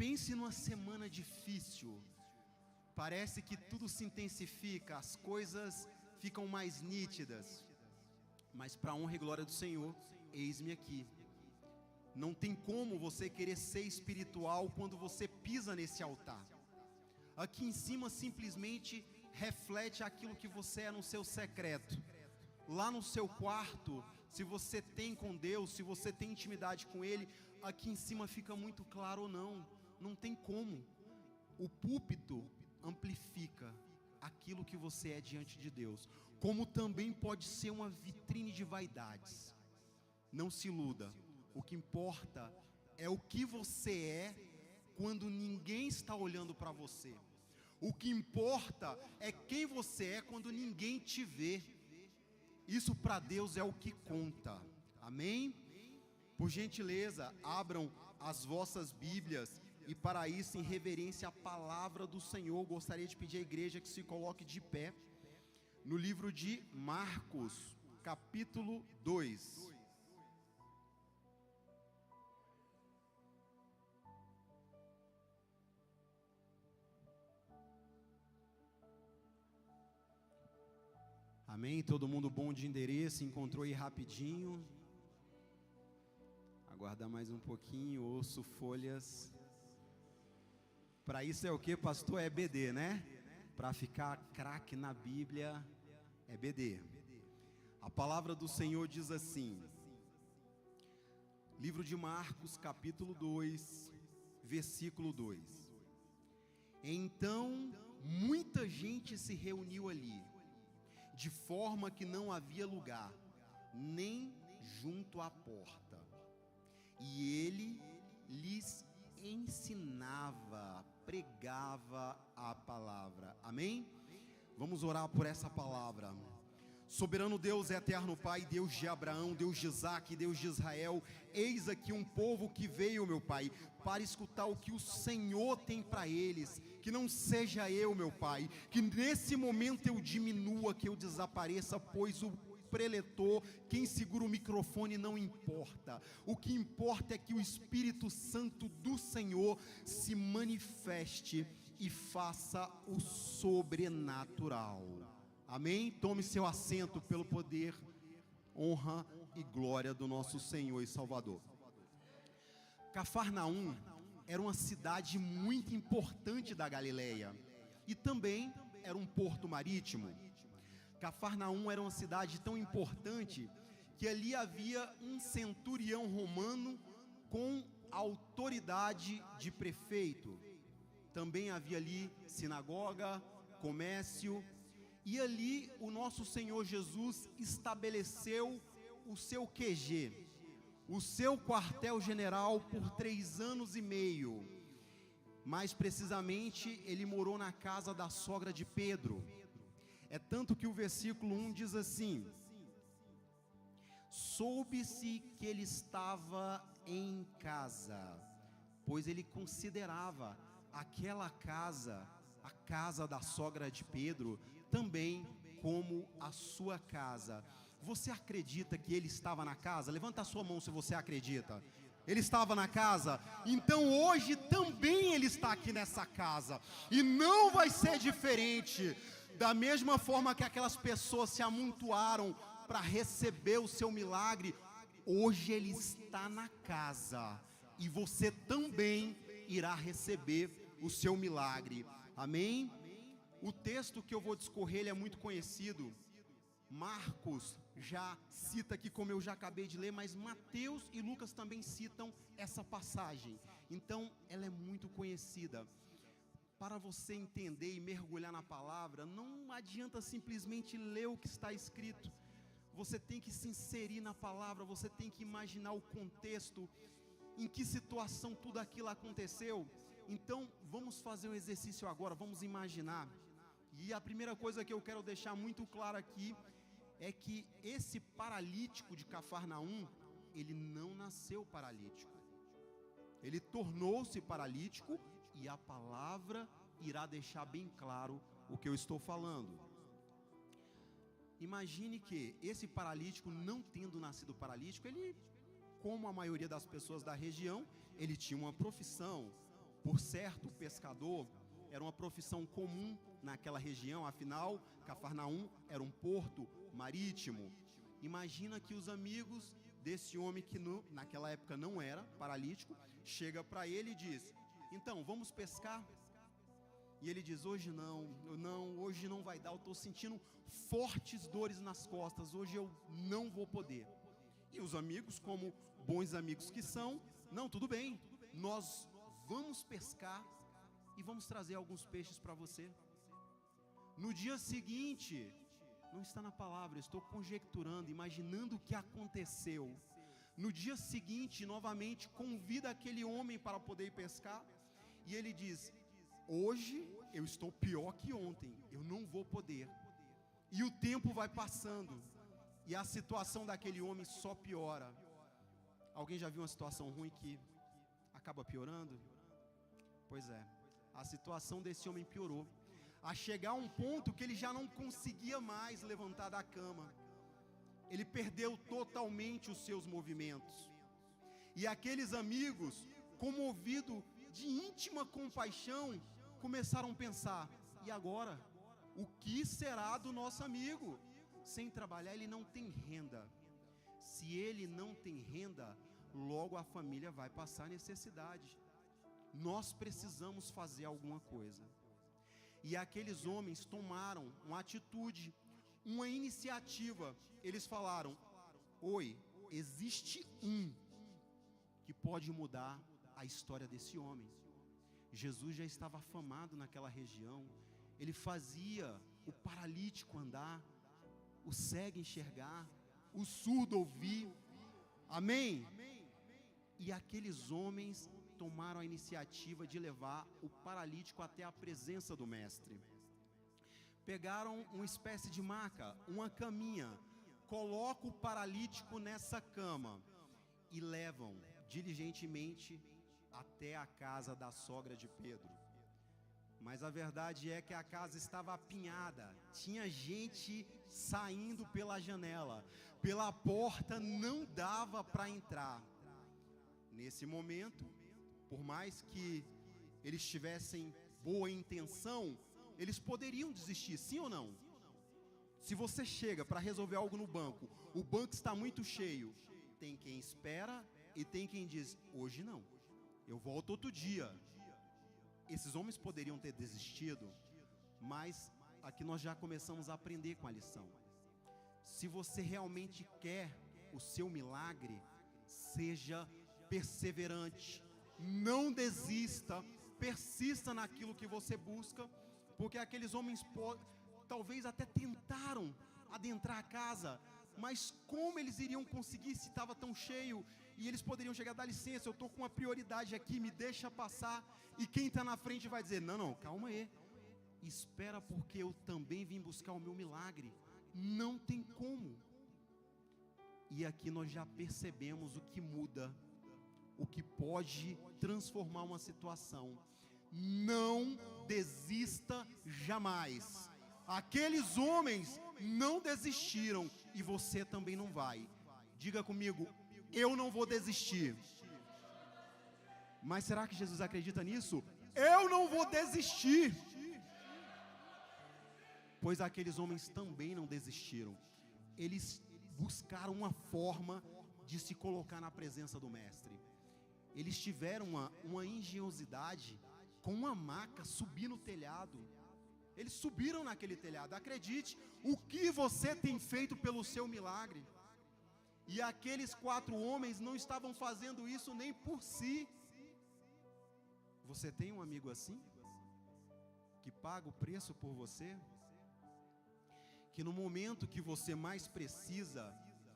Pense numa semana difícil. Parece que tudo se intensifica, as coisas ficam mais nítidas. Mas para a honra e glória do Senhor, eis-me aqui. Não tem como você querer ser espiritual quando você pisa nesse altar. Aqui em cima simplesmente reflete aquilo que você é no seu secreto. Lá no seu quarto, se você tem com Deus, se você tem intimidade com Ele, aqui em cima fica muito claro ou não. Não tem como. O púlpito amplifica aquilo que você é diante de Deus, como também pode ser uma vitrine de vaidades. Não se iluda. O que importa é o que você é quando ninguém está olhando para você. O que importa é quem você é quando ninguém te vê. Isso para Deus é o que conta. Amém? Por gentileza, abram as vossas Bíblias e para isso, em reverência à palavra do Senhor, gostaria de pedir à igreja que se coloque de pé no livro de Marcos, capítulo 2. Amém? Todo mundo bom de endereço, encontrou aí rapidinho. Aguardar mais um pouquinho, ouço folhas. Para isso é o que, pastor? É BD, né? Para ficar craque na Bíblia, é BD. A palavra do Senhor diz assim, livro de Marcos, capítulo 2, versículo 2. Então, muita gente se reuniu ali, de forma que não havia lugar, nem junto à porta. E ele lhes ensinava, pregava a palavra. Amém? Vamos orar por essa palavra. Soberano Deus, eterno Pai, Deus de Abraão, Deus de Isaac, Deus de Israel, eis aqui um povo que veio, meu Pai, para escutar o que o Senhor tem para eles. Que não seja eu, meu Pai, que nesse momento eu diminua, que eu desapareça, pois o preletor, quem segura o microfone não importa. O que importa é que o Espírito Santo do Senhor se manifeste e faça o sobrenatural. Amém? Tome seu assento pelo poder, honra e glória do nosso Senhor e Salvador. Cafarnaum era uma cidade muito importante da Galileia e também era um porto marítimo. Cafarnaum era uma cidade tão importante que ali havia um centurião romano com autoridade de prefeito. Também havia ali sinagoga, comércio, e ali o nosso Senhor Jesus estabeleceu o seu QG, o seu quartel-general por 3 anos e meio. Mais precisamente, ele morou na casa da sogra de Pedro. É tanto que o versículo 1 diz assim: soube-se que ele estava em casa, pois ele considerava aquela casa, a casa da sogra de Pedro, também como a sua casa. Você acredita que ele estava na casa? Levanta a sua mão se você acredita. Ele estava na casa, então hoje também ele está aqui nessa casa, e não vai ser diferente. Da mesma forma que aquelas pessoas se amontoaram para receber o seu milagre, hoje ele está na casa, e você também irá receber o seu milagre. Amém? O texto que eu vou discorrer, ele é muito conhecido. Marcos já cita aqui, como eu já acabei de ler, mas Mateus e Lucas também citam essa passagem. Então, ela é muito conhecida. Para você entender e mergulhar na palavra, não adianta simplesmente ler o que está escrito. Você tem que se inserir na palavra, você tem que imaginar o contexto, em que situação tudo aquilo aconteceu. Então, vamos fazer um exercício agora, vamos imaginar. E a primeira coisa que eu quero deixar muito claro aqui é que esse paralítico de Cafarnaum, ele não nasceu paralítico. Ele tornou-se paralítico, e a palavra irá deixar bem claro o que eu estou falando. Imagine que esse paralítico, não tendo nascido paralítico, ele, como a maioria das pessoas da região, ele tinha uma profissão, Por certo, o pescador era uma profissão comum naquela região, afinal, Cafarnaum era um porto marítimo. Imagina que os amigos desse homem, que naquela época não era paralítico, chega para ele e diz: então, vamos pescar? E ele diz: hoje hoje não vai dar, eu estou sentindo fortes dores nas costas, hoje eu não vou poder. E os amigos, como bons amigos que são: não, tudo bem, nós vamos pescar e vamos trazer alguns peixes para você. No dia seguinte, não está na palavra, eu estou conjecturando, imaginando o que aconteceu. No dia seguinte, novamente, convida aquele homem para poder ir pescar, e ele diz: hoje eu estou pior que ontem, eu não vou poder. E o tempo vai passando, e a situação daquele homem só piora. Alguém já viu uma situação ruim que acaba piorando? Pois é, a situação desse homem piorou, a chegar a um ponto que ele já não conseguia mais levantar da cama. Ele perdeu totalmente os seus movimentos. E aqueles amigos, comovidos de íntima compaixão, começaram a pensar: e agora? O que será do nosso amigo? Sem trabalhar, ele não tem renda. Se ele não tem renda, logo a família vai passar necessidade. Nós precisamos fazer alguma coisa. E aqueles homens tomaram uma atitude, uma iniciativa. Eles falaram: oi, existe um que pode mudar a história desse homem. Jesus já estava afamado naquela região. Ele fazia o paralítico andar, o cego enxergar, o surdo ouvir. Amém? E aqueles homens tomaram a iniciativa de levar o paralítico até a presença do mestre. Pegaram uma espécie de maca, uma caminha, colocam o paralítico nessa cama e levam diligentemente até a casa da sogra de Pedro. Mas a verdade é que a casa estava apinhada, tinha gente saindo pela janela, pela porta não dava para entrar. Nesse momento, por mais que eles tivessem boa intenção, eles poderiam desistir, sim ou não? Se você chega para resolver algo no banco, o banco está muito cheio, tem quem espera e tem quem diz: hoje não, eu volto outro dia. Esses homens poderiam ter desistido, mas aqui nós já começamos a aprender com a lição. Se você realmente quer o seu milagre, seja perseverante, não desista, persista naquilo que você busca, porque aqueles homens talvez até tentaram adentrar a casa, mas como eles iriam conseguir se estava tão cheio? E eles poderiam chegar: dá licença, eu estou com uma prioridade aqui, me deixa passar. E quem está na frente vai dizer: não, calma aí, espera, porque eu também vim buscar o meu milagre, não tem como. E aqui nós já percebemos o que muda, o que pode transformar uma situação. Não desista jamais. Aqueles homens não desistiram e você também não vai. Diga comigo: eu não vou desistir. Mas será que Jesus acredita nisso? Eu não vou desistir. Pois aqueles homens também não desistiram. Eles buscaram uma forma de se colocar na presença do mestre. Eles tiveram uma engenhosidade, com uma maca, subir no telhado. Eles subiram naquele telhado. Acredite, o que você tem feito pelo seu milagre? E aqueles 4 homens não estavam fazendo isso nem por si. Você tem um amigo assim? Que paga o preço por você? Que no momento que você mais precisa,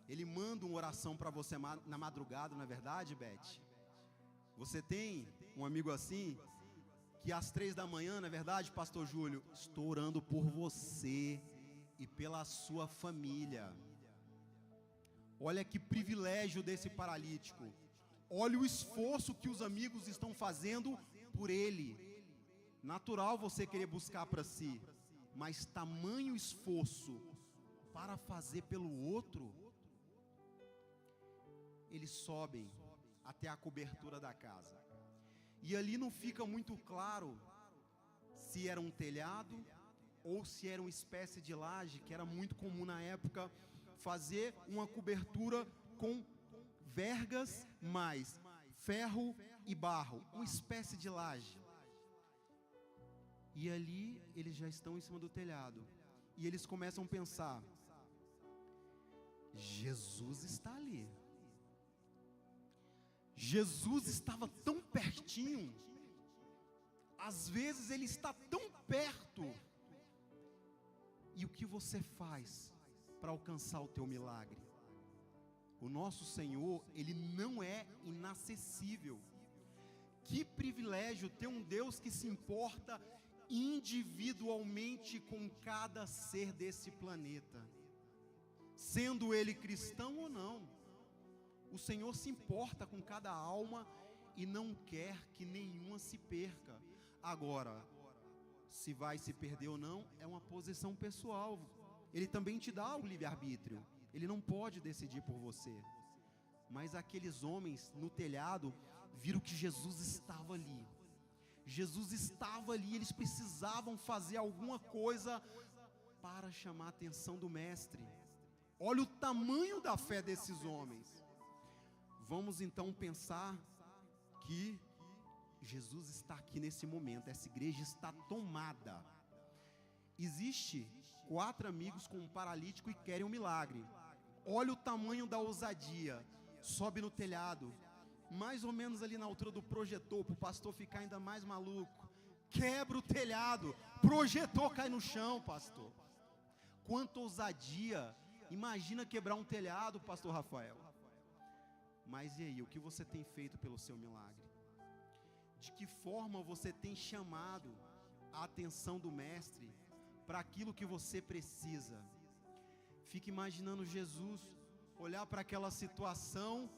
ele manda uma oração para você na madrugada, não é verdade, Beth? Você tem um amigo assim? Que às 3 da manhã, não é verdade, pastor Júlio? Estou orando por você e pela sua família. Olha que privilégio desse paralítico. Olha o esforço que os amigos estão fazendo por ele. Natural você querer buscar para si, mas tamanho esforço para fazer pelo outro. Eles sobem até a cobertura da casa. E E ali não fica muito claro se era um telhado ou se era uma espécie de laje, que era muito comum na época fazer uma cobertura com vergas mais ferro e barro, uma espécie de laje. E ali eles já estão em cima do telhado. E eles começam a pensar: Jesus está ali. Jesus estava tão pertinho. Às vezes ele está tão perto. E o que você faz para alcançar o teu milagre? O nosso Senhor, Ele não é inacessível. Que privilégio ter um Deus que se importa individualmente com cada ser desse planeta, sendo ele cristão ou não. O Senhor se importa com cada alma e não quer que nenhuma se perca. Agora, se vai se perder ou não, é uma posição pessoal. Ele também te dá o livre-arbítrio. Ele não pode decidir por você. Mas aqueles homens no telhado viram que Jesus estava ali. Jesus estava ali, eles precisavam fazer alguma coisa para chamar a atenção do mestre. Olha o tamanho da fé desses homens. Vamos então pensar que Jesus está aqui nesse momento, essa igreja está tomada. Existe 4 amigos com um paralítico e querem um milagre. Olha o tamanho da ousadia. Sobe no telhado, mais ou menos ali na altura do projetor, para o pastor ficar ainda mais maluco. Quebra o telhado, projetor cai no chão, pastor. Quanta ousadia. Imagina quebrar um telhado, pastor Rafael. Mas e aí, o que você tem feito pelo seu milagre? De que forma você tem chamado a atenção do mestre para aquilo que você precisa? Fique imaginando Jesus olhar para aquela situação.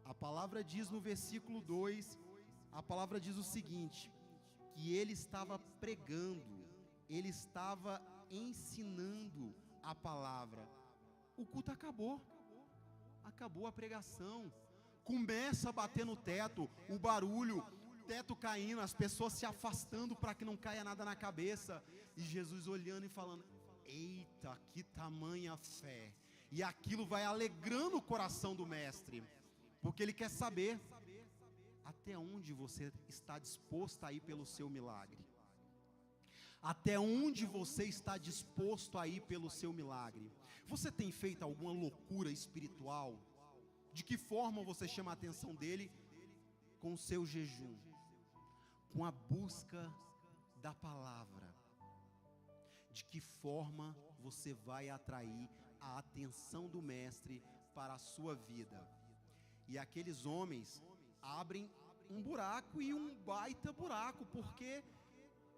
A palavra diz no versículo 2, a palavra diz o seguinte, que ele estava pregando, ele estava ensinando a palavra. O culto acabou a pregação, começa a bater no teto, o barulho, teto caindo, as pessoas se afastando para que não caia nada na cabeça, e Jesus olhando e falando: eita, que tamanha fé. E aquilo vai alegrando o coração do mestre, porque ele quer saber até onde você está disposto a ir pelo seu milagre. Até onde você está disposto a ir pelo seu milagre? Você tem feito alguma loucura espiritual? De que forma você chama a atenção dele? Com o seu jejum, com a busca da palavra. De que forma você vai atrair a atenção do mestre para a sua vida? E aqueles homens abrem um buraco, e um baita buraco, porque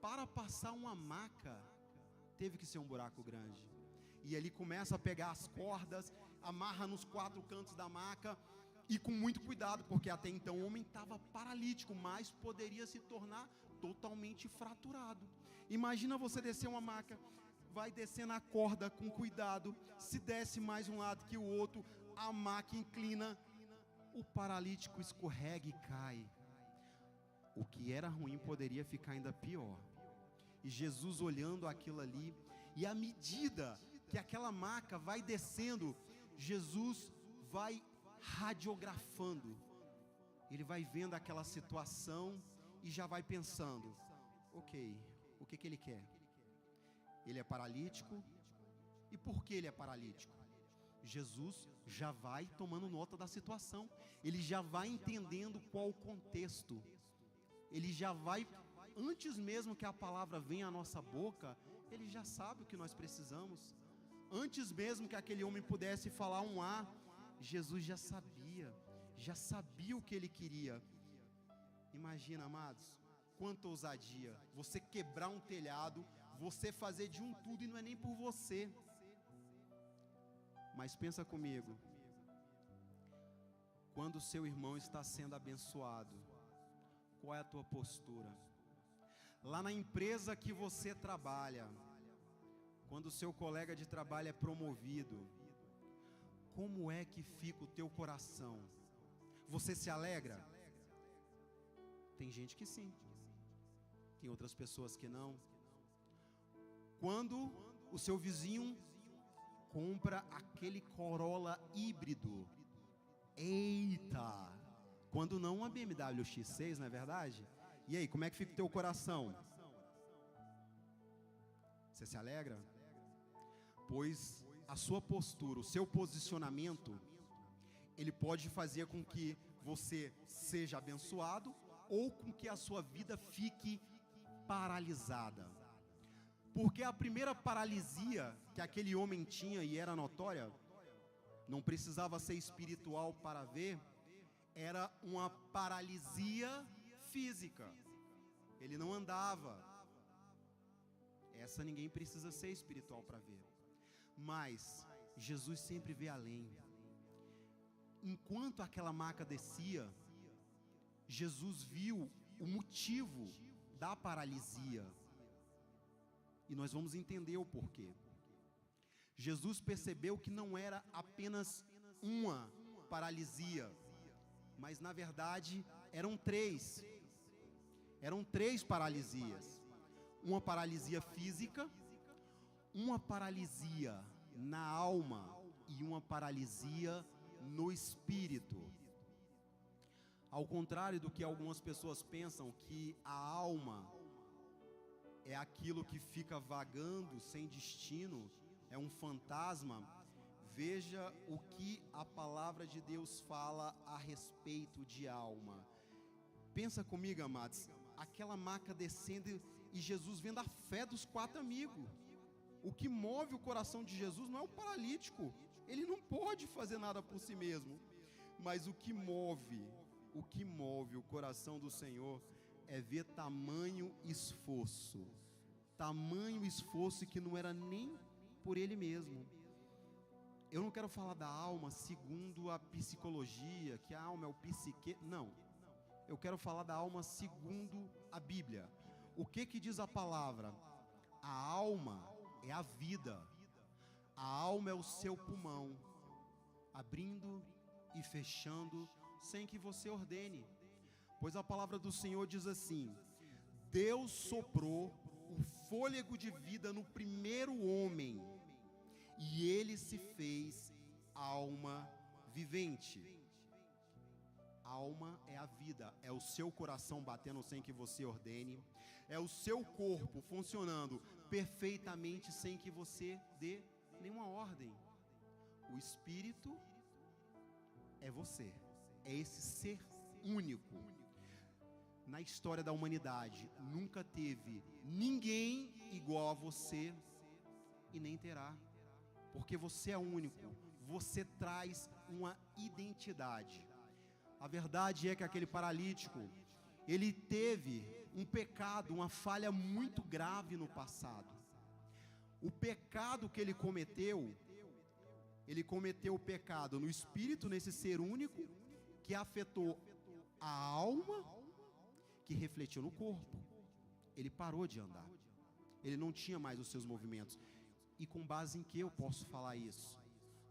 para passar uma maca teve que ser um buraco grande. E ele começa a pegar as cordas, amarra nos 4 cantos da maca, e com muito cuidado, porque até então o homem estava paralítico, mas poderia se tornar totalmente fraturado. Imagina você descer uma maca, vai descendo a corda com cuidado, se desce mais um lado que o outro, a maca inclina, o paralítico escorrega e cai. O que era ruim poderia ficar ainda pior. E Jesus olhando aquilo ali, e à medida que aquela maca vai descendo, Jesus vai radiografando. Ele vai vendo aquela situação e já vai pensando: ok, o que ele quer? Ele é paralítico. E por que ele é paralítico? Jesus já vai tomando nota da situação. Ele já vai entendendo qual o contexto. Ele já vai, antes mesmo que a palavra venha à nossa boca, ele já sabe o que nós precisamos. Antes mesmo que aquele homem pudesse falar um A, Jesus já sabia o que ele queria. Imagina, amados, quanta ousadia, você quebrar um telhado, você fazer de um tudo, e não é nem por você. Mas pensa comigo, quando o seu irmão está sendo abençoado, qual é a tua postura? Lá na empresa que você trabalha, quando o seu colega de trabalho é promovido, como é que fica o teu coração? Você se alegra? Tem gente que sim, tem outras pessoas que não. Quando o seu vizinho compra aquele Corolla híbrido, eita! Quando não, uma BMW X6, não é verdade? E aí, como é que fica o teu coração? Você se alegra? Pois a sua postura, o seu posicionamento, ele pode fazer com que você seja abençoado ou com que a sua vida fique paralisada. Porque a primeira paralisia que aquele homem tinha e era notória, não precisava ser espiritual para ver, era uma paralisia física. Ele não andava. Essa ninguém precisa ser espiritual para ver. Mas Jesus sempre vê além. Enquanto aquela maca descia, Jesus viu o motivo da paralisia. E nós vamos entender o porquê. Jesus percebeu que não era apenas uma paralisia, mas na verdade eram três. Eram três paralisias. Uma paralisia física, uma paralisia na alma e uma paralisia no espírito. Ao contrário do que algumas pessoas pensam, que a alma é aquilo que fica vagando sem destino, é um fantasma. Veja o que a palavra de Deus fala a respeito de alma. Pensa comigo, amados, aquela maca descendo e Jesus vendo a fé dos 4 amigos. O que move o coração de Jesus não é o paralítico, ele não pode fazer nada por si mesmo, mas o que move o coração do Senhor é ver tamanho esforço que não era nem por ele mesmo. Eu não quero falar da alma segundo a psicologia, que a alma é o psique, não. Eu quero falar da alma segundo a Bíblia. O que diz a palavra? A alma é a vida. A alma é o seu pulmão, abrindo e fechando sem que você ordene. Pois a palavra do Senhor diz assim: Deus soprou o fôlego de vida no primeiro homem, e ele se fez alma vivente. Alma é a vida, é o seu coração batendo sem que você ordene, é o seu corpo funcionando perfeitamente sem que você dê nenhuma ordem. O espírito é você, é esse ser único. Na história da humanidade, nunca teve ninguém igual a você e nem terá, porque você é único, você traz uma identidade. A verdade é que aquele paralítico, ele teve um pecado, uma falha muito grave no passado. O pecado que ele cometeu o pecado no espírito, nesse ser único, que afetou a alma, que refletiu no corpo. Ele parou de andar, ele não tinha mais os seus movimentos. E com base em que eu posso falar isso?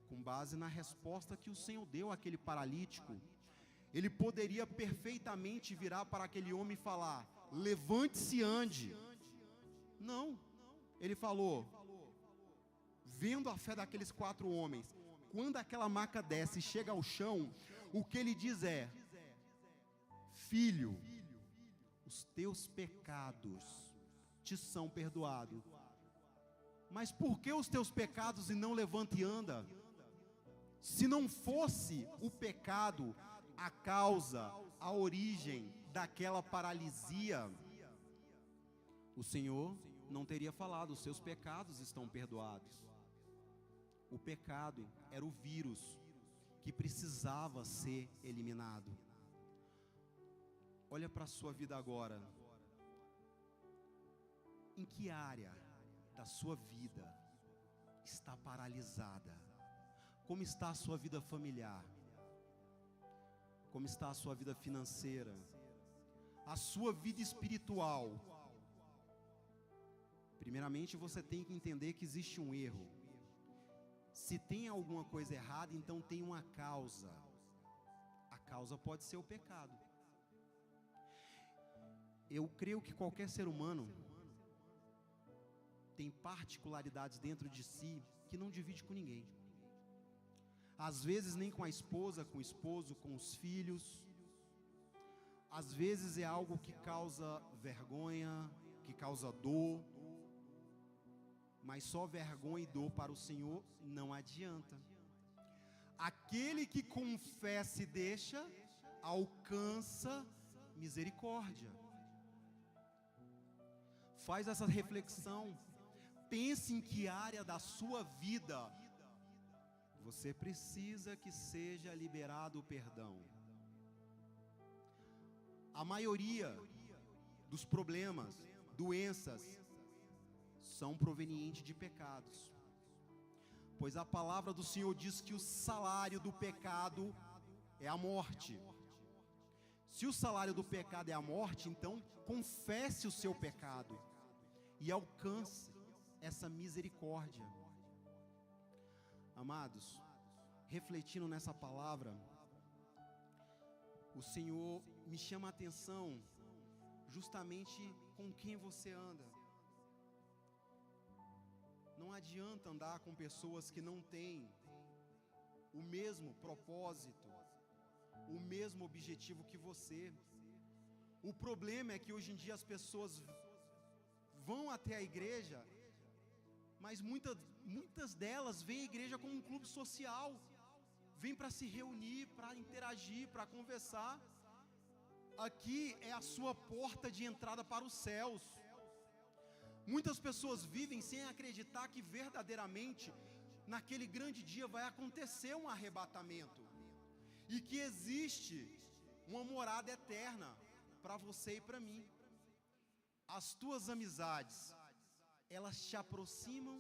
Com base na resposta que o Senhor deu àquele paralítico. Ele poderia perfeitamente virar para aquele homem e falar: levante-se e ande. Não, ele falou, vendo a fé daqueles 4 homens, quando aquela maca desce e chega ao chão, o que ele diz é: filho, os teus pecados te são perdoados. Mas por que os teus pecados e não levanta e anda? Se não fosse o pecado a causa, a origem daquela paralisia, o Senhor não teria falado: os seus pecados estão perdoados. O pecado era o vírus que precisava ser eliminado. Olha para a sua vida agora. Em que área da sua vida está paralisada? Como está a sua vida familiar? Como está a sua vida financeira? A sua vida espiritual? Primeiramente, você tem que entender que existe um erro. Se tem alguma coisa errada, então tem uma causa. A causa pode ser o pecado. Eu creio que qualquer ser humano tem particularidades dentro de si que não divide com ninguém. Às vezes nem com a esposa, com o esposo, com os filhos. Às vezes é algo que causa vergonha, que causa dor. Mas só vergonha e dor para o Senhor não adianta. Aquele que confessa e deixa, alcança misericórdia. Faz essa reflexão. Pense em que área da sua vida você precisa que seja liberado o perdão. A maioria dos problemas, doenças, são provenientes de pecados. Pois a palavra do Senhor diz que o salário do pecado é a morte. Se o salário do pecado é a morte, então confesse o seu pecado e alcance essa misericórdia. Amados, refletindo nessa palavra, o Senhor me chama a atenção justamente com quem você anda. Não adianta andar com pessoas que não têm o mesmo propósito, o mesmo objetivo que você. O problema é que hoje em dia as pessoas vão até a igreja, mas muitas delas veem a igreja como um clube social, vêm para se reunir, para interagir, para conversar. Aqui é a sua porta de entrada para os céus. Muitas pessoas vivem sem acreditar que verdadeiramente naquele grande dia vai acontecer um arrebatamento e que existe uma morada eterna para você e para mim. As tuas amizades, elas te aproximam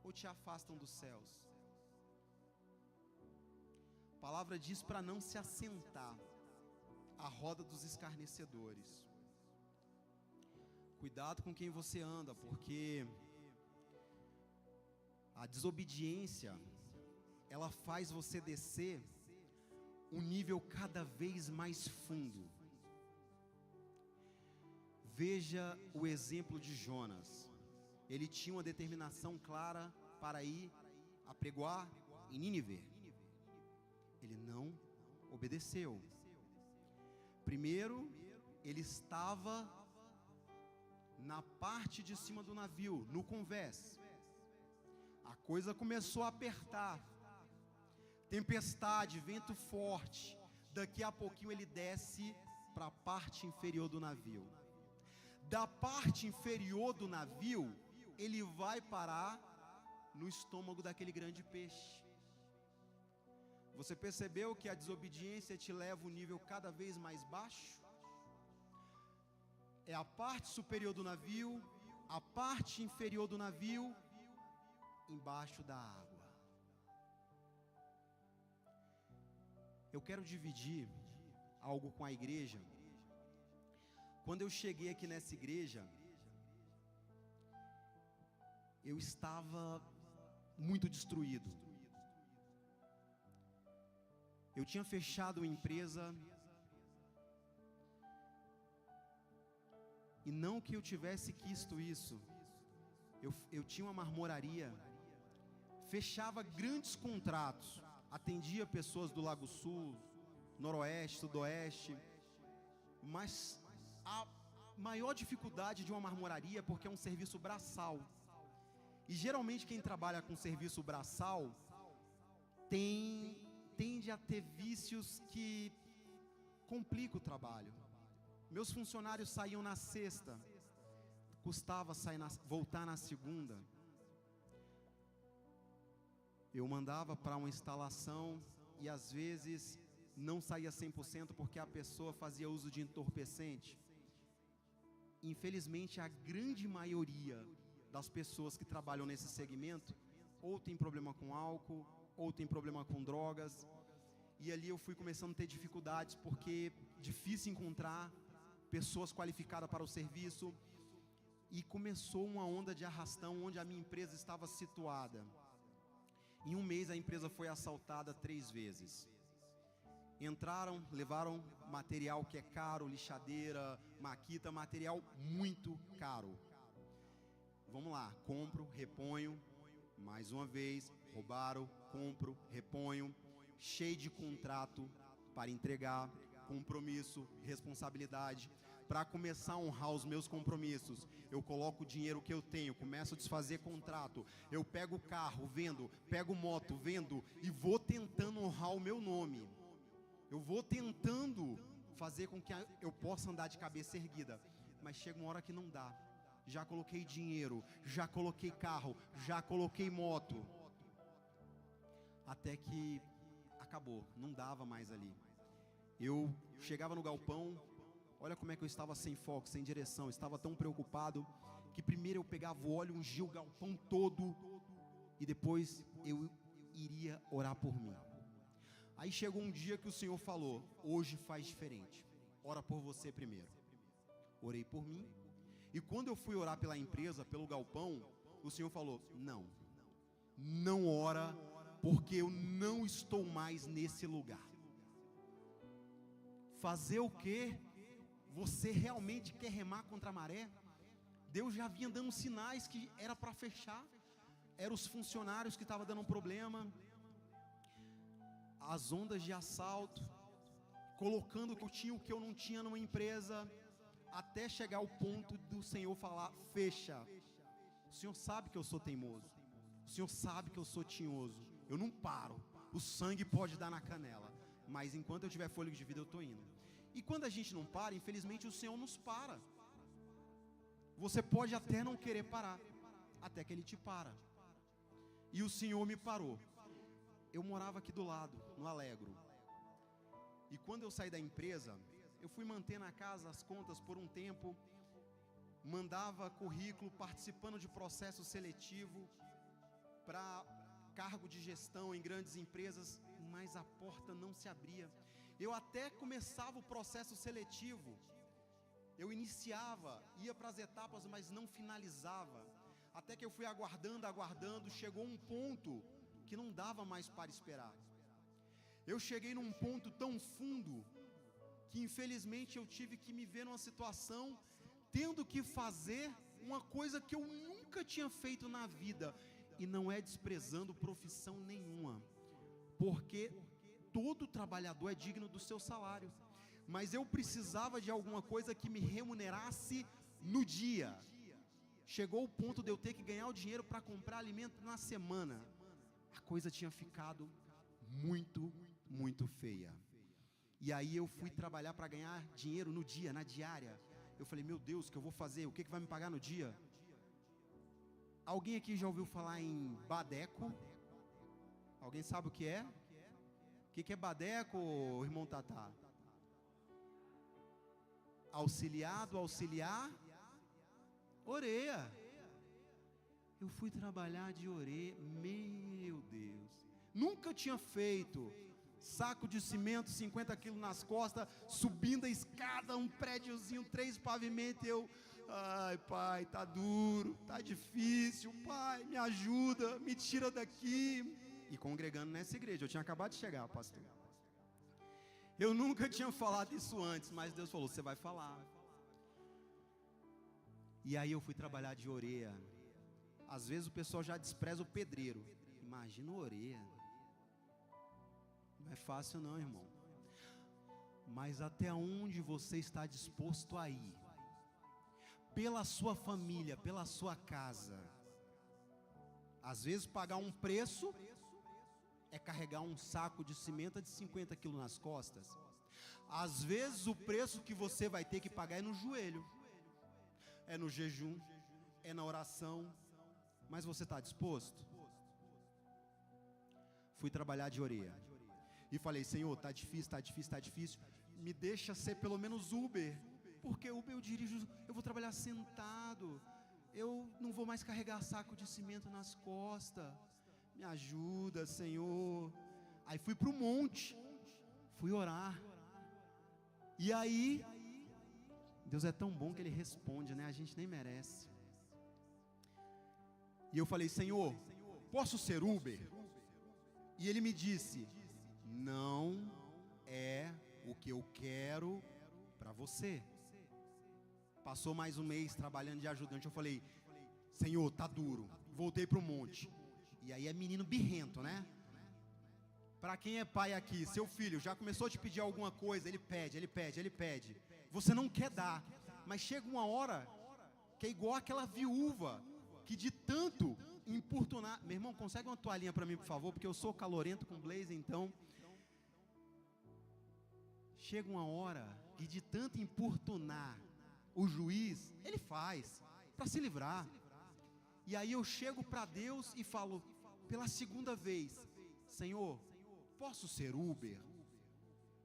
ou te afastam dos céus? A palavra diz para não se assentar à roda dos escarnecedores. Cuidado com quem você anda, porque a desobediência, ela faz você descer um nível cada vez mais fundo. Veja o exemplo de Jonas. Ele tinha uma determinação clara para ir apregoar em Nínive. Ele não obedeceu. Primeiro, ele estava na parte de cima do navio, no convés. A coisa começou a apertar. Tempestade, vento forte. Daqui a pouquinho ele desce para a parte inferior do navio. Da parte inferior do navio, ele vai parar no estômago daquele grande peixe. Você percebeu que a desobediência te leva a um nível cada vez mais baixo? É a parte superior do navio, a parte inferior do navio, embaixo da água. Eu quero dividir algo com a igreja. Quando eu cheguei aqui nessa igreja, eu estava muito destruído. Eu tinha fechado uma empresa, e não que eu tivesse quisto isso. Eu tinha uma marmoraria, fechava grandes contratos, atendia pessoas do Lago Sul, Noroeste, Sudoeste, mas a maior dificuldade de uma marmoraria é porque é um serviço braçal. E geralmente quem trabalha com serviço braçal tende a ter vícios que complicam o trabalho. Meus funcionários saíam na sexta, custava voltar na segunda. Eu mandava para uma instalação e às vezes não saía 100% porque a pessoa fazia uso de entorpecente. Infelizmente, a grande maioria das pessoas que trabalham nesse segmento ou tem problema com álcool, ou tem problema com drogas. E ali eu fui começando a ter dificuldades, porque é difícil encontrar pessoas qualificadas para o serviço. E começou uma onda de arrastão onde a minha empresa estava situada. Em um mês a empresa foi assaltada 3 vezes. Entraram, levaram material que é caro, lixadeira, maquita, material muito caro. Vamos lá, compro, reponho, mais uma vez, roubaram, compro, reponho, cheio de contrato para entregar, compromisso, responsabilidade. Para começar a honrar os meus compromissos, eu coloco o dinheiro que eu tenho, começo a desfazer contrato, eu pego o carro, vendo, pego moto, vendo, e vou tentando honrar o meu nome. Eu vou tentando fazer com que eu possa andar de cabeça erguida, mas chega uma hora que não dá. Já coloquei dinheiro, já coloquei carro, já coloquei moto, até que acabou, não dava mais ali. Eu chegava no galpão, olha como é que eu estava sem foco, sem direção, estava tão preocupado, que primeiro eu pegava o óleo, ungia o galpão todo, e depois eu iria orar por mim. Aí chegou um dia que o Senhor falou, hoje faz diferente, ora por você primeiro. Orei por mim, e quando eu fui orar pela empresa, pelo galpão, o Senhor falou, não ora, porque eu não estou mais nesse lugar. Fazer o quê? Você realmente quer remar contra a maré? Deus já vinha dando sinais que era para fechar, eram os funcionários que estavam dando um problema, as ondas de assalto, colocando o que eu tinha, o que eu não tinha numa empresa, até chegar ao ponto do Senhor falar, fecha. O Senhor sabe que eu sou teimoso, o Senhor sabe que eu sou tinhoso, eu não paro, o sangue pode dar na canela, mas enquanto eu tiver fôlego de vida eu estou indo. E quando a gente não para, infelizmente o Senhor nos para. Você pode até não querer parar, até que Ele te para. E o Senhor me parou. Eu morava aqui do lado, no Alegro. E quando eu saí da empresa, eu fui manter na casa as contas por um tempo, mandava currículo, participando de processo seletivo para cargo de gestão em grandes empresas, mas a porta não se abria. Eu até começava o processo seletivo, eu iniciava, ia para as etapas, mas não finalizava, até que eu fui aguardando, chegou um ponto que não dava mais para esperar. Eu cheguei num ponto tão fundo, que infelizmente eu tive que me ver numa situação, tendo que fazer uma coisa que eu nunca tinha feito na vida, e não é desprezando profissão nenhuma, porque todo trabalhador é digno do seu salário, mas eu precisava de alguma coisa que me remunerasse no dia. Chegou o ponto de eu ter que ganhar o dinheiro para comprar alimento na semana. A coisa tinha ficado muito feia. E aí eu fui trabalhar para ganhar dinheiro no dia, na diária. Eu falei, meu Deus, o que eu vou fazer? O que vai me pagar no dia? Alguém aqui já ouviu falar em Badeco? Alguém sabe o que é? O que é Badeco, irmão Tatá? Auxiliar, oreia. Eu fui trabalhar de oreia, meu Deus, nunca tinha feito. Saco de cimento, 50 quilos nas costas, subindo a escada, um prédiozinho, 3 pavimentos, eu, ai pai, tá duro, tá difícil, pai, me ajuda, me tira daqui. E congregando nessa igreja, eu tinha acabado de chegar, pastor. Eu nunca tinha falado isso antes, mas Deus falou, você vai falar. E aí eu fui trabalhar de oreia. Às vezes o pessoal já despreza o pedreiro, imagina o oreia. Não é fácil não, irmão. Mas até onde você está disposto a ir, pela sua família, pela sua casa. Às vezes pagar um preço é carregar um saco de cimento de 50 quilos nas costas. Às vezes o preço que você vai ter que pagar é no joelho, é no jejum, é na oração. Mas você está disposto? Fui trabalhar de oreia. E falei, Senhor, está difícil, me deixa ser pelo menos Uber, porque Uber eu dirijo, eu vou trabalhar sentado, eu não vou mais carregar saco de cimento nas costas, me ajuda, Senhor. Aí fui para o monte, fui orar, e aí, Deus é tão bom que Ele responde, né? A gente nem merece. E eu falei, Senhor, posso ser Uber? E Ele me disse, não é o que eu quero para você. Passou mais um mês trabalhando de ajudante, eu falei, Senhor, tá duro. Voltei para o monte. E aí é menino birrento, né? Para quem é pai aqui, seu filho já começou a te pedir alguma coisa, ele pede. Você não quer dar, mas chega uma hora que é igual aquela viúva que de tanto importunar... Meu irmão, consegue uma toalhinha para mim, por favor, porque eu sou calorento com blazer, então... Chega uma hora que de tanto importunar o juiz, ele faz, para se livrar. E aí eu chego para Deus e falo, pela segunda vez, Senhor, posso ser Uber?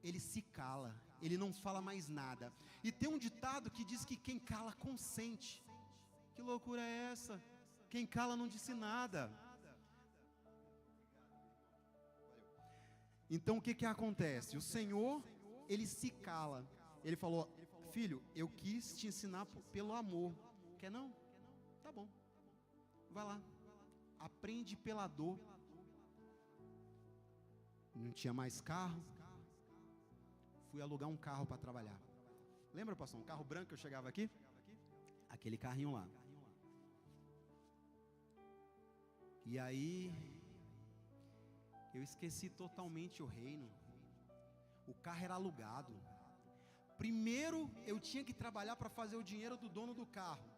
Ele se cala, ele não fala mais nada. E tem um ditado que diz que quem cala consente. Que loucura é essa? Quem cala não disse nada. Então o que acontece? O Senhor, ele se cala. Ele falou, filho, eu quis te ensinar pelo amor. Quer não? Tá bom. Vai lá. Aprende pela dor. Não tinha mais carro. Fui alugar um carro para trabalhar. Lembra, pastor? Um carro branco que eu chegava aqui? Aquele carrinho lá. E aí, eu esqueci totalmente o reino. O carro era alugado. Primeiro, eu tinha que trabalhar para fazer o dinheiro do dono do carro.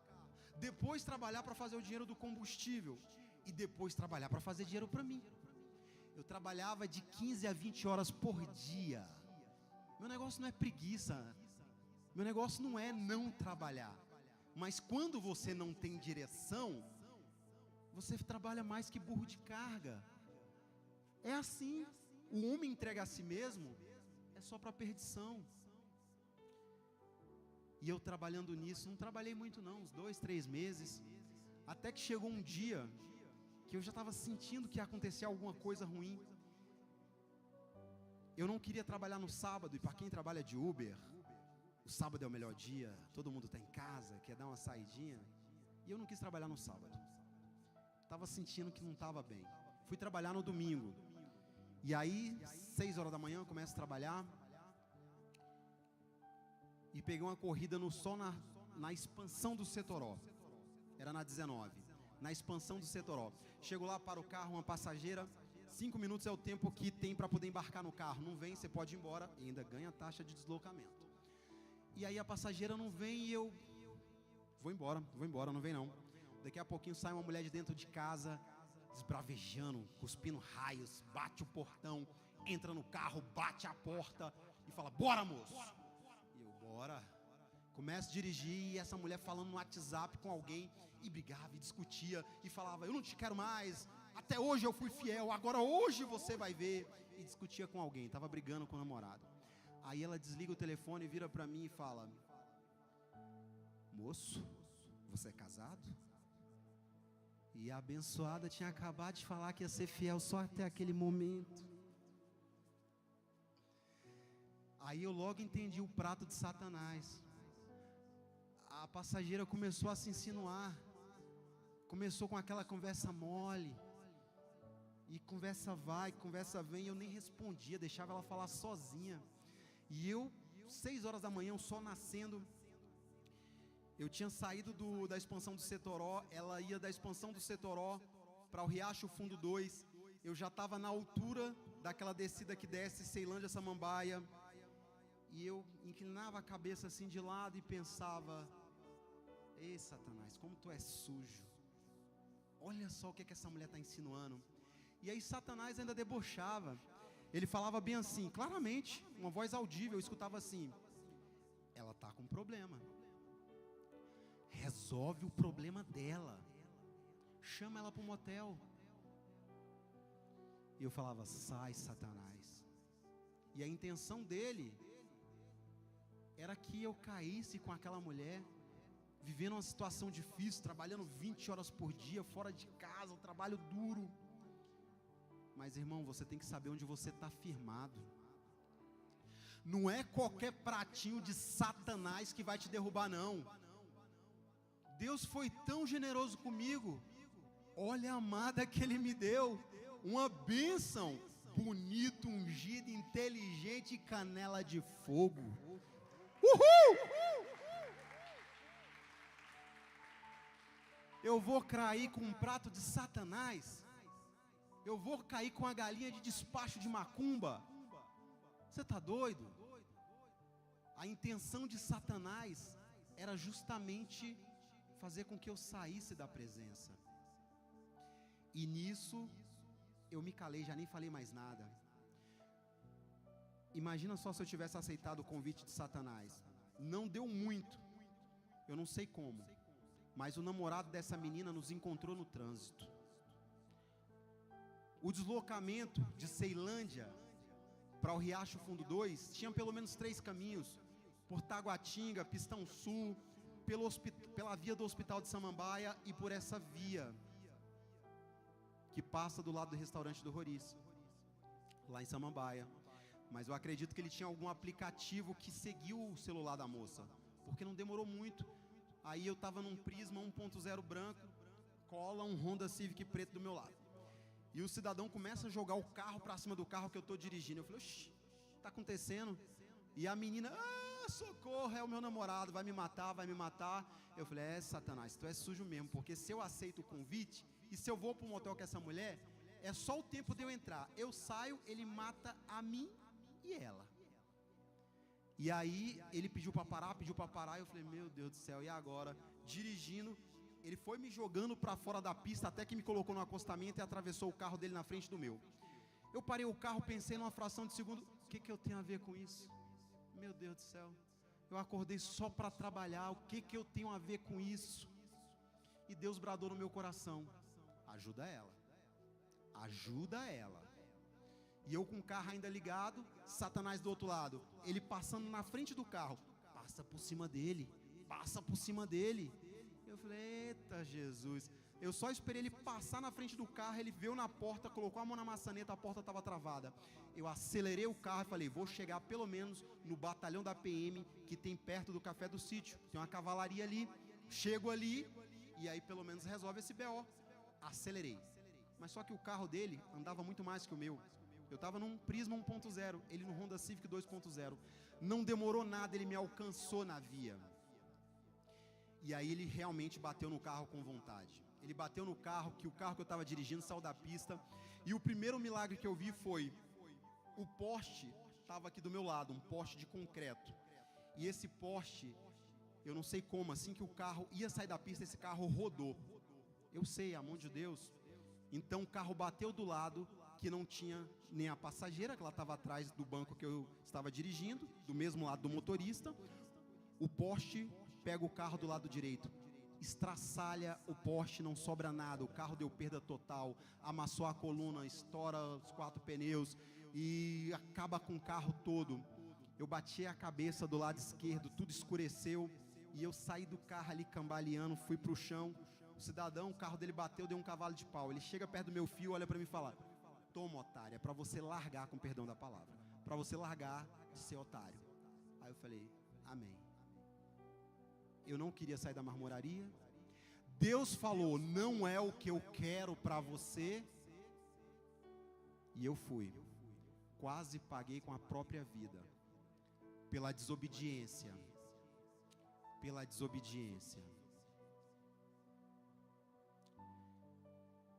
Depois, trabalhar para fazer o dinheiro do combustível. E depois, trabalhar para fazer dinheiro para mim. Eu trabalhava de 15 a 20 horas por dia. Meu negócio não é preguiça. Meu negócio não é não trabalhar. Mas quando você não tem direção, você trabalha mais que burro de carga. É assim. O homem entrega a si mesmo, é só para perdição. E eu trabalhando nisso, não trabalhei muito não, uns 2, 3 meses. Até que chegou um dia que eu já estava sentindo que ia acontecer alguma coisa ruim. Eu não queria trabalhar no sábado, e para quem trabalha de Uber, o sábado é o melhor dia, todo mundo está em casa, quer dar uma saidinha. E eu não quis trabalhar no sábado. Estava sentindo que não estava bem. Fui trabalhar no domingo. E aí, 6 horas da manhã, eu começo a trabalhar. E peguei uma corrida no sol na expansão do Setoró. Era na 19. Na expansão do Setoró. Chego lá para o carro, uma passageira. 5 minutos é o tempo que tem para poder embarcar no carro. Não vem, você pode ir embora e ainda ganha taxa de deslocamento. E aí a passageira não vem e eu vou embora, não vem não. Daqui a pouquinho sai uma mulher de dentro de casa, esbravejando, cuspindo raios, bate o portão, entra no carro, bate a porta e fala, bora moço! E eu, bora. Começo a dirigir e essa mulher falando no WhatsApp com alguém e brigava e discutia e falava, eu não te quero mais, até hoje eu fui fiel, agora hoje você vai ver. E discutia com alguém, estava brigando com o namorado. Aí ela desliga o telefone, vira para mim e fala, moço, você é casado? E a abençoada tinha acabado de falar que ia ser fiel só até aquele momento. Aí eu logo entendi o prato de Satanás. A passageira começou a se insinuar. Começou com aquela conversa mole. E conversa vai, conversa vem. Eu nem respondia, deixava ela falar sozinha. E eu, 6 horas da manhã, o sol nascendo. Eu tinha saído da expansão do Setoró. Ela ia da expansão do Setoró para o Riacho Fundo 2. Eu já estava na altura daquela descida que desce Ceilândia, Samambaia. E eu inclinava a cabeça assim de lado e pensava, ei Satanás, como tu és sujo. Olha só o que essa mulher está insinuando. E aí Satanás ainda debochava. Ele falava bem assim, claramente, uma voz audível, eu escutava assim, ela está com problema. Resolve o problema dela. Chama ela para um motel. E eu falava, sai Satanás. E a intenção dele era que eu caísse com aquela mulher, vivendo uma situação difícil, trabalhando 20 horas por dia, fora de casa, um trabalho duro. Mas irmão, você tem que saber onde você está firmado. Não é qualquer pratinho de Satanás que vai te derrubar não. Deus foi tão generoso comigo. Olha a amada que Ele me deu, uma bênção. bonito, ungido, inteligente e canela de fogo. Uhul! Eu vou cair com um prato de Satanás? Eu vou cair com a galinha de despacho de macumba? Você está doido? A intenção de Satanás era justamente fazer com que eu saísse da presença. E nisso eu me calei, já nem falei mais nada. Imagina só se eu tivesse aceitado o convite de Satanás. Não deu muito, eu não sei como, mas o namorado dessa menina nos encontrou no trânsito. O deslocamento de Ceilândia para o Riacho Fundo 2 tinha pelo menos 3 caminhos: por Taguatinga, Pistão Sul, pela via do Hospital de Samambaia e por essa via que passa do lado do restaurante do Roriz, lá em Samambaia. Mas eu acredito que ele tinha algum aplicativo que seguiu o celular da moça, porque não demorou muito. Aí eu estava num Prisma 1.0 branco, cola um Honda Civic preto do meu lado, e o cidadão começa a jogar o carro para cima do carro que eu estou dirigindo. Eu falei: oxi, está acontecendo? E a menina: socorro, é o meu namorado, vai me matar, vai me matar. Eu falei: Satanás, tu é sujo mesmo, porque se eu aceito o convite, e se eu vou para o motel com essa mulher, é só o tempo de eu entrar, eu saio, ele mata a mim e ela. E aí ele pediu para parar, eu falei: meu Deus do céu, e agora? Dirigindo, ele foi me jogando para fora da pista, até que me colocou no acostamento e atravessou o carro dele na frente do meu. Eu parei o carro, pensei numa fração de segundo: o que eu tenho a ver com isso? Meu Deus do céu, eu acordei só para trabalhar, o que eu tenho a ver com isso? E Deus bradou no meu coração: ajuda ela, ajuda ela. E eu com o carro ainda ligado, Satanás do outro lado, ele passando na frente do carro: passa por cima dele, passa por cima dele. Eu falei: eita Jesus. Eu só esperei ele passar na frente do carro, ele veio na porta, colocou a mão na maçaneta, a porta estava travada. Eu acelerei o carro e falei: vou chegar pelo menos no batalhão da PM, que tem perto do Café do Sítio, tem uma cavalaria ali. Chego ali, e aí pelo menos resolve esse BO. Acelerei, mas só que o carro dele andava muito mais que o meu. Eu estava num Prisma 1.0, ele no Honda Civic 2.0. Não demorou nada, ele me alcançou na via. E aí ele realmente bateu no carro com vontade. Ele bateu no carro, que o carro que eu estava dirigindo saiu da pista. E o primeiro milagre que eu vi foi: o poste estava aqui do meu lado, um poste de concreto. E esse poste, eu não sei como, assim que o carro ia sair da pista, esse carro rodou. Eu sei, a mão de Deus. Então o carro bateu do lado que não tinha nem a passageira, que ela estava atrás do banco que eu estava dirigindo, do mesmo lado do motorista. O poste pega o carro do lado direito, estraçalha o poste, não sobra nada. O carro deu perda total, amassou a coluna, estoura os 4 pneus e acaba com o carro todo. Eu bati a cabeça do lado esquerdo, tudo escureceu, e eu saí do carro ali cambaleando, fui para o chão. O cidadão, o carro dele bateu, deu um cavalo de pau. Ele chega perto do meu fio, olha para mim e fala: toma, otário, é para você largar, com perdão da palavra, para você largar de ser otário. Aí eu falei: amém. Eu não queria sair da marmoraria. Deus falou: não é o que eu quero para você. E eu fui. Quase paguei com a própria vida, pela desobediência. Pela desobediência.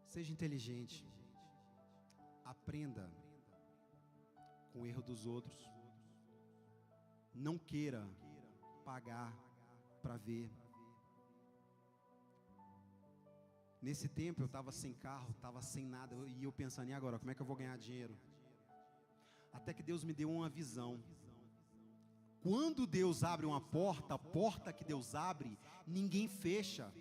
Seja inteligente. Aprenda com o erro dos outros. Não queira pagar para ver. Nesse tempo eu estava sem carro, estava sem nada, e eu pensando: e agora, como é que eu vou ganhar dinheiro? Até que Deus me deu uma visão. Quando Deus abre uma porta, a porta que Deus abre, ninguém fecha.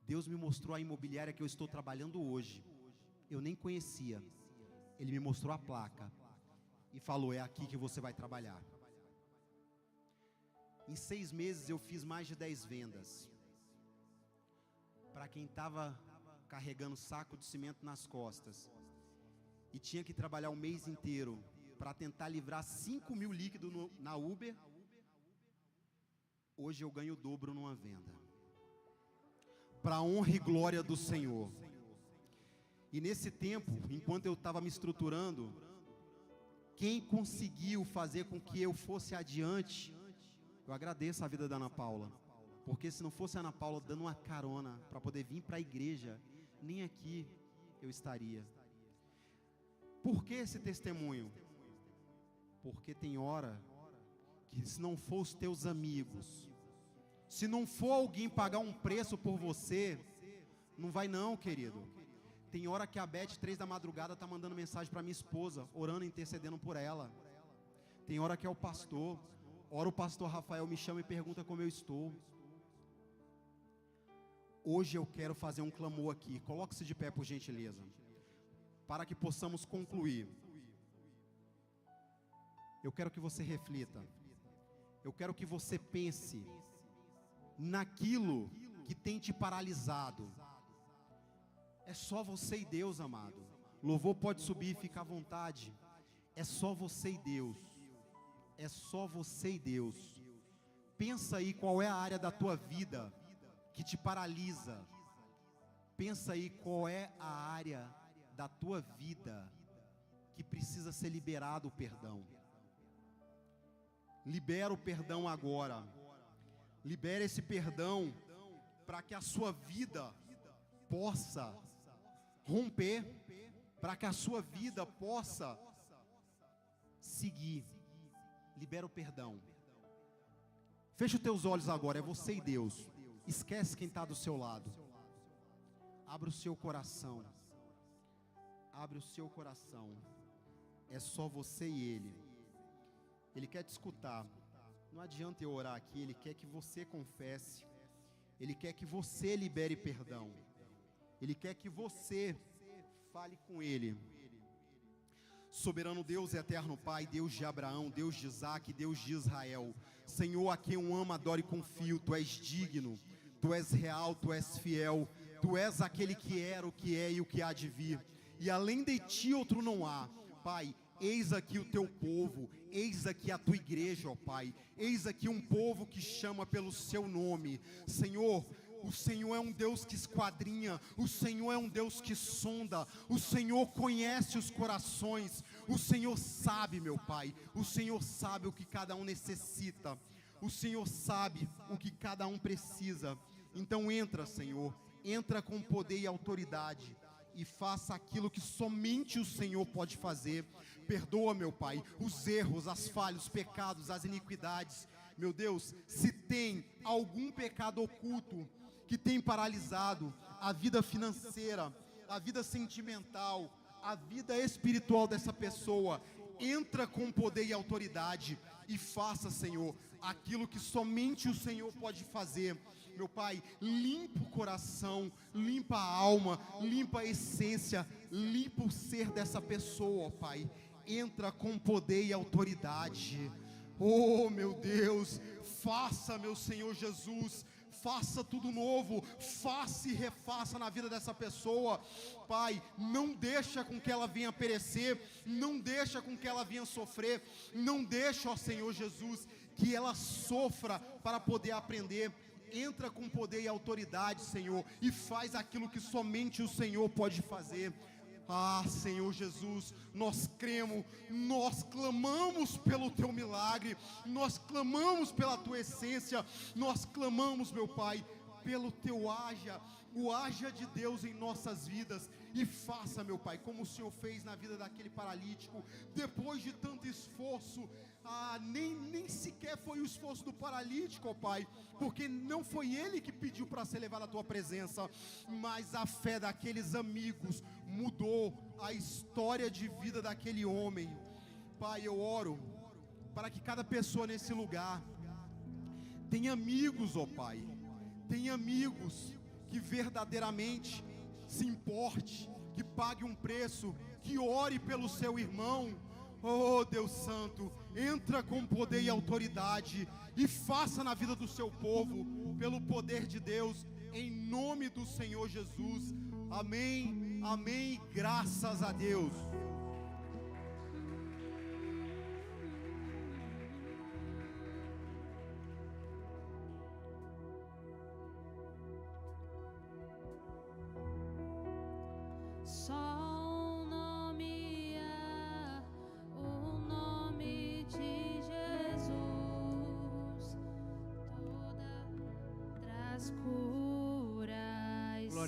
Deus me mostrou a imobiliária que eu estou trabalhando hoje. Eu nem conhecia. Ele me mostrou a placa e falou: é aqui que você vai trabalhar. Em 6 meses eu fiz mais de 10 vendas. Para quem estava carregando saco de cimento nas costas e tinha que trabalhar o mês inteiro para tentar livrar 5 mil líquidos na Uber, hoje eu ganho o dobro numa venda. Para a honra e glória do Senhor. E nesse tempo, enquanto eu estava me estruturando, quem conseguiu fazer com que eu fosse adiante, eu agradeço a vida da Ana Paula, porque se não fosse a Ana Paula dando uma carona para poder vir para a igreja, nem aqui eu estaria. Por que esse testemunho? Porque tem hora que se não for os teus amigos, se não for alguém pagar um preço por você, não vai não, querido. Tem hora que a Beth, 3 da madrugada, está mandando mensagem para minha esposa, orando, intercedendo por ela. Tem hora que é o pastor, ora o pastor Rafael me chama e pergunta como eu estou. Hoje eu quero fazer um clamor aqui, coloque-se de pé por gentileza, para que possamos concluir. Eu quero que você reflita, eu quero que você pense naquilo que tem te paralisado. É só você e Deus, amado. Louvor pode subir, fica à vontade. É só você e Deus. É só você e Deus. Pensa aí qual é a área da tua vida que te paralisa. Pensa aí qual é a área da tua vida que precisa ser liberado o perdão. Libera o perdão agora. Libera esse perdão para que a sua vida possa romper, para que a sua vida possa seguir. Libera o perdão. Fecha os teus olhos agora, é você e Deus. Esquece quem está do seu lado. Abre o seu coração. Abre o seu coração. É só você e Ele. Ele quer te escutar. Não adianta eu orar aqui, Ele quer que você confesse. Ele quer que você libere perdão. Ele quer que você fale com Ele. Soberano Deus, eterno Pai, Deus de Abraão, Deus de Isaac, Deus de Israel, Senhor, a quem eu amo, adoro e confio, Tu és digno, Tu és real, Tu és fiel, Tu és aquele que era, o que é e o que há de vir, e além de Ti outro não há. Pai, eis aqui o Teu povo, eis aqui a Tua igreja, ó Pai, eis aqui um povo que chama pelo Seu nome. Senhor, o Senhor é um Deus que esquadrinha, o Senhor é um Deus que sonda, o Senhor conhece os corações, o Senhor sabe, meu Pai, o Senhor sabe o que cada um necessita, o Senhor sabe o que cada um precisa. Então entra, Senhor, entra com poder e autoridade, e faça aquilo que somente o Senhor pode fazer. Perdoa, meu Pai, os erros, as falhas, os pecados, as iniquidades. Meu Deus, se tem algum pecado oculto que tem paralisado a vida financeira, a vida sentimental, a vida espiritual dessa pessoa, entra com poder e autoridade e faça, Senhor, aquilo que somente o Senhor pode fazer. Meu Pai, limpa o coração, limpa a alma, limpa a essência, limpa o ser dessa pessoa, ó Pai. Entra com poder e autoridade. Oh, meu Deus, faça, meu Senhor Jesus, faça tudo novo, faça e refaça na vida dessa pessoa. Pai, não deixa com que ela venha perecer, não deixa com que ela venha sofrer, não deixa, ó Senhor Jesus, que ela sofra para poder aprender. Entra com poder e autoridade, Senhor, e faz aquilo que somente o Senhor pode fazer. Ah, Senhor Jesus, nós cremos, nós clamamos pelo Teu milagre, nós clamamos pela Tua essência, nós clamamos, meu Pai, pelo Teu haja, o haja de Deus em nossas vidas, e faça, meu Pai, como o Senhor fez na vida daquele paralítico, depois de tanto esforço. Nem sequer foi o esforço do paralítico, ó Pai, porque não foi ele que pediu para ser levado à Tua presença, mas a fé daqueles amigos mudou a história de vida daquele homem. Pai, eu oro para que cada pessoa nesse lugar tenha amigos, ó Pai, tenha amigos que verdadeiramente se importe, que pague um preço, que ore pelo seu irmão. Oh, Deus Santo, entra com poder e autoridade e faça na vida do seu povo, pelo poder de Deus, em nome do Senhor Jesus. Amém, amém, graças a Deus. Só o nome de Jesus, toda traz cura.